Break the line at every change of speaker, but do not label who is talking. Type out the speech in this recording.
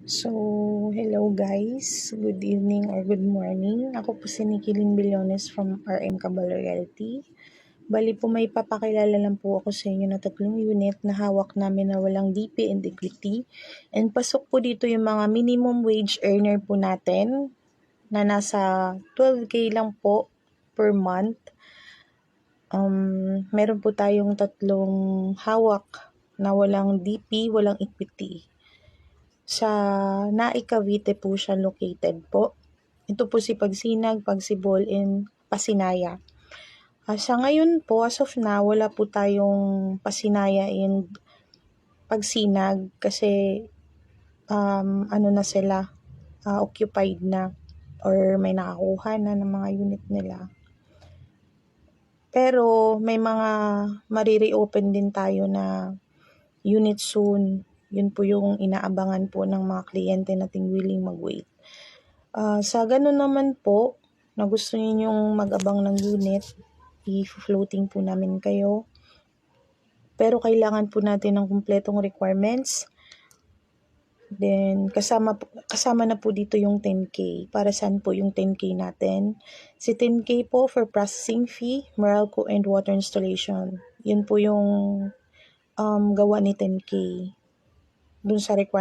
So, hello guys. Good evening or good morning. Ako po si Nikilin Billones from RM Cabal Realty. Bali po may papakilala lang po ako sa inyo na 3 unit na hawak namin na walang DP and equity. And pasok po dito yung mga minimum wage earner po natin na nasa 12K lang po per month. Meron po tayong 3 hawak na walang DP, walang equity. Sa Naik, Cavite po siya located po. Ito po si Pagsinag, Pagsibol, and Pasinaya. Sa ngayon po, as of now, wala po tayong Pasinaya and Pagsinag kasi ano na sila, occupied na or may nakakuha na ng mga unit nila. Pero may mga marireopen din tayo na unit soon. Yun po yung inaabangan po ng mga kliyente nating willing mag-wait. Sa ganun naman po, na gusto ninyong mag-abang ng unit, i-floating po namin kayo. Pero kailangan po natin ng kumpletong requirements. Then, kasama na po dito yung 10K. Para saan po yung 10K natin? Si 10K po for processing fee, Meralco, and water installation. Yun po yung gawa ni 10K. Dun sa requirements.